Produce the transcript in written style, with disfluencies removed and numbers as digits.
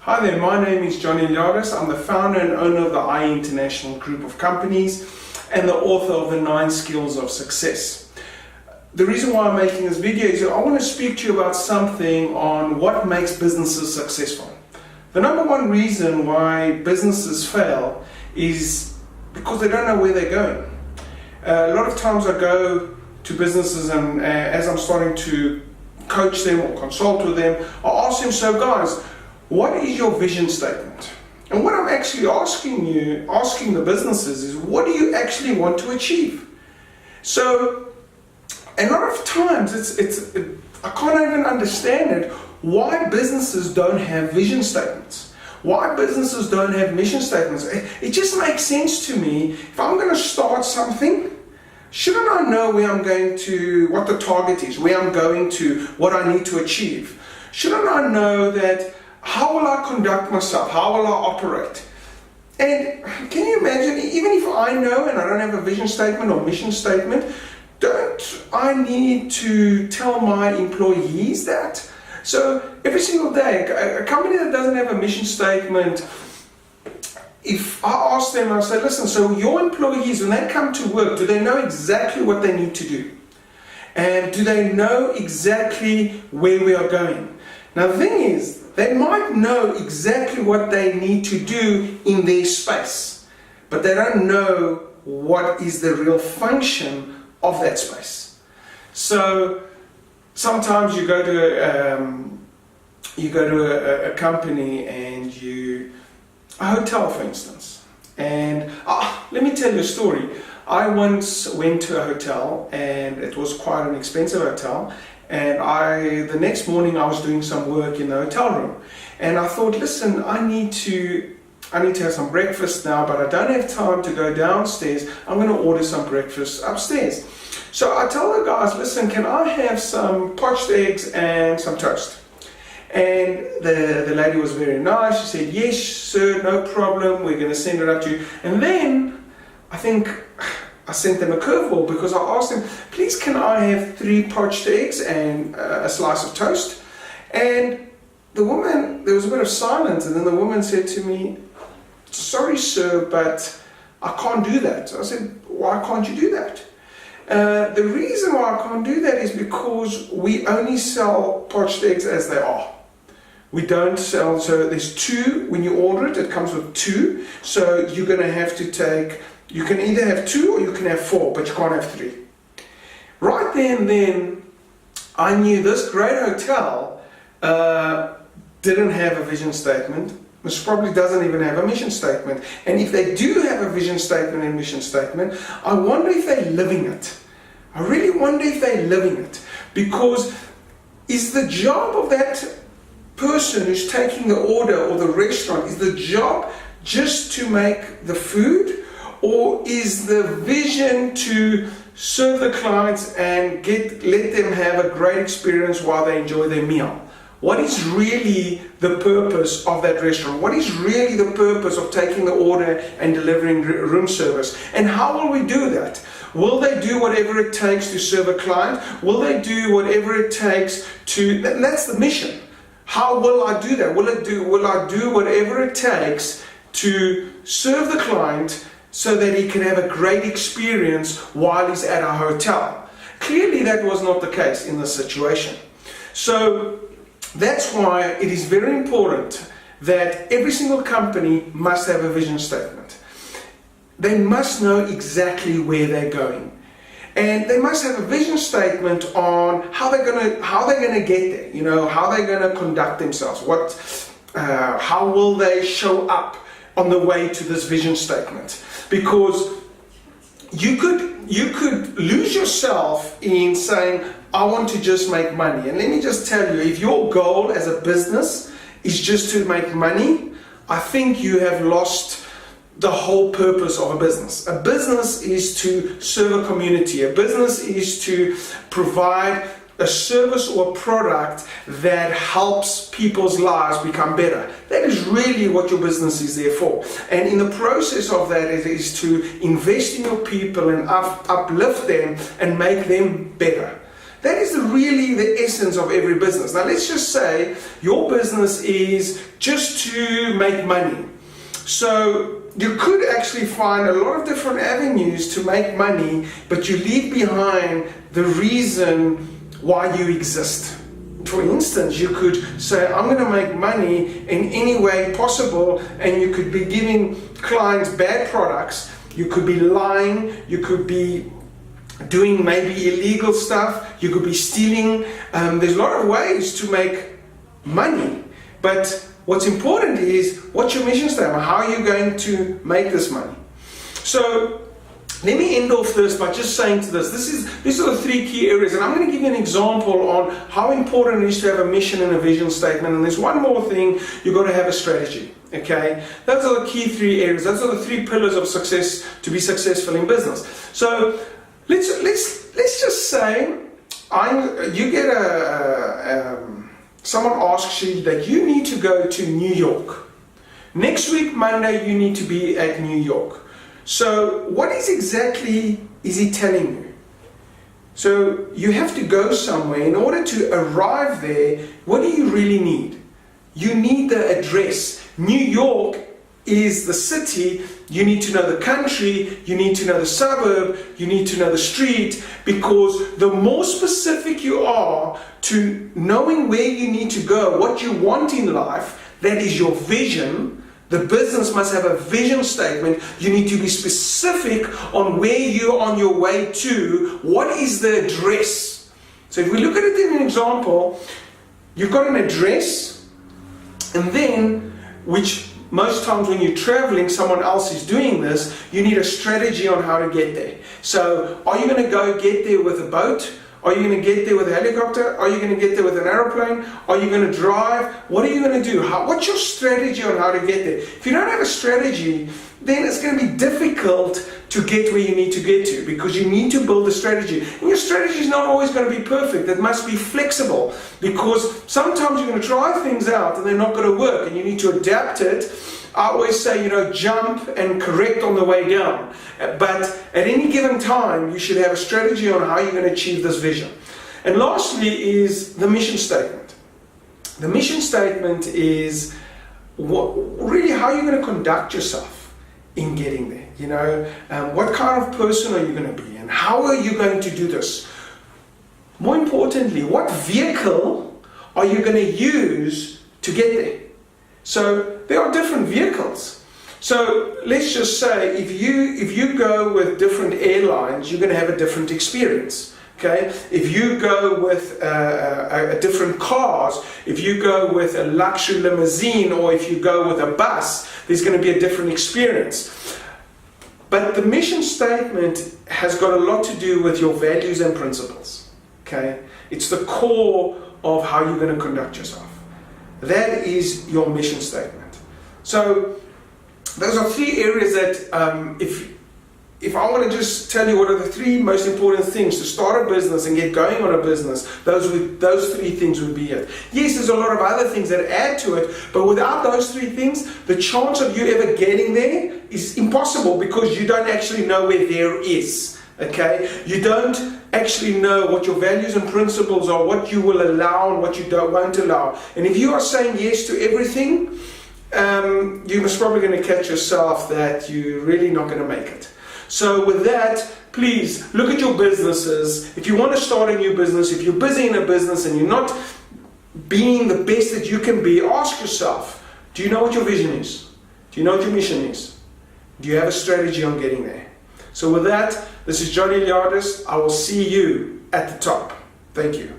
Hi there, my name is John Eliades. I'm the founder and owner of the I International Group of Companies and the author of the 9 Skills of Success. The reason why I'm making this video is I want to speak to you about something on what makes businesses successful. The number one reason why businesses fail is because they don't know where they're going. A lot of times I go to businesses and as I'm starting to coach them or consult with them, I ask them, so guys, what is your vision statement? And what I'm actually asking the businesses is, what do you actually want to achieve? So a lot of times I can't even understand it, why businesses don't have vision statements. Why businesses don't have mission statements. It just makes sense to me. If I'm going to start something, shouldn't I know where I'm going to, what the target is, where I'm going to, what I need to achieve? Shouldn't I know that, how will I conduct myself? How will I operate? And can you imagine, even if I know and I don't have a vision statement or mission statement, don't I need to tell my employees that? So every single day, a company that doesn't have a mission statement, if I ask them, I say, listen, so your employees, when they come to work, do they know exactly what they need to do? And do they know exactly where we are going? Now the thing is, they might know exactly what they need to do in their space, but they don't know what is the real function of that space. So sometimes you go to a company and a hotel, for instance, and let me tell you a story. I once went to a hotel, and it was quite an expensive hotel, and the next morning I was doing some work in the hotel room, and I thought, listen, I need to have some breakfast now, but I don't have time to go downstairs. I'm going to order some breakfast upstairs. So I tell the guys, listen, can I have some poached eggs and some toast? And the lady was very nice. She said, yes, sir, no problem. We're going to send it up to you. And then I think I sent them a curveball, because I asked them, please, can I have 3 poached eggs and a slice of toast? And the woman, there was a bit of silence, and then the woman said to me, sorry, sir, but I can't do that. So I said, why can't you do that? The reason why I can't do that is because we only sell poached eggs as they are. We don't sell, so there's 2, when you order it, it comes with 2, so you're going to have to take, you can either have 2 or you can have 4, but you can't have 3. Right then I knew this great hotel didn't have a vision statement. This probably doesn't even have a mission statement. And if they do have a vision statement and mission statement, I wonder if they're living it. I really wonder if they're living it. Because is the job of that person who's taking the order, or the restaurant, is the job just to make the food? Or is the vision to serve the clients and let them have a great experience while they enjoy their meal? What is really the purpose of that restaurant? What is really the purpose of taking the order and delivering room service? And how will we do that? Will they do whatever it takes to serve a client? Will they do whatever it takes to, and that's the mission. How will I do that? Will I do whatever it takes to serve the client so that he can have a great experience while he's at our hotel? Clearly that was not the case in this situation. So that's why it is very important that every single company must have a vision statement. They must know exactly where they're going. And they must have a vision statement on how they're gonna get there, you know, how they're gonna conduct themselves, how will they show up on the way to this vision statement. Because you could lose yourself in saying, I want to just make money. And let me just tell you, if your goal as a business is just to make money, I think you have lost the whole purpose of a business. A business is to serve a community. A business is to provide a service or a product that helps people's lives become better. That is really what your business is there for. And in the process of that, it is to invest in your people and uplift them and make them better. That is really the essence of every business. Now let's just say your business is just to make money. So you could actually find a lot of different avenues to make money, but you leave behind the reason why you exist. For instance, you could say, I'm going to make money in any way possible, and you could be giving clients bad products, you could be lying, you could be doing maybe illegal stuff, you could be stealing. There's a lot of ways to make money, but what's important is, what's your mission statement? How are you going to make this money? So let me end off this by just saying to these are the three key areas, and I'm going to give you an example on how important it is to have a mission and a vision statement. And there's one more thing: you've got to have a strategy. Okay, those are the key three areas. Those are the three pillars of success to be successful in business. So let's just say you get someone asks you that you need to go to New York. Next week, Monday, you need to be at New York. So what exactly is he telling you? So you have to go somewhere. In order to arrive there, what do you really need? You need the address. New York is the city. You need to know the country, you need to know the suburb, you need to know the street, because the more specific you are to knowing where you need to go, what you want in life, that is your vision. The business must have a vision statement. You need to be specific on where you're on your way to. What is the address? So if we look at it in an example, you've got an address, and then, which most times when you're traveling, someone else is doing this, you need a strategy on how to get there. So are you going to go get there with a boat? Are you going to get there with a helicopter? Are you going to get there with an aeroplane? Are you going to drive? What are you going to do? What's your strategy on how to get there? If you don't have a strategy, then it's going to be difficult to get where you need to get to, because you need to build a strategy. And your strategy is not always going to be perfect. It must be flexible, because sometimes you're going to try things out and they're not going to work, and you need to adapt it. I always say, jump and correct on the way down. But at any given time, you should have a strategy on how you're going to achieve this vision. And lastly is the mission statement. The mission statement is really how you're going to conduct yourself in getting there. What kind of person are you going to be, and how are you going to do this? More importantly, what vehicle are you going to use to get there? So there are different vehicles. So let's just say if you go with different airlines, you're going to have a different experience. Okay, if you go with different cars, if you go with a luxury limousine, or if you go with a bus, there's going to be a different experience. But the mission statement has got a lot to do with your values and principles. Okay, it's the core of how you're going to conduct yourself. That is your mission statement. So those are three areas that if I want to just tell you what are the three most important things to start a business and get going on a business, those three things would be it. Yes, there's a lot of other things that add to it, but without those three things, the chance of you ever getting there is impossible, because you don't actually know where there is. Okay, you don't actually know what your values and principles are, what you will allow and what you won't allow. And if you are saying yes to everything, you're most probably going to catch yourself that you're really not going to make it. So with that, please look at your businesses. If you want to start a new business, if you're busy in a business and you're not being the best that you can be, ask yourself, do you know what your vision is? Do you know what your mission is? Do you have a strategy on getting there? So with that, this is Johnny Eliades. I will see you at the top. Thank you.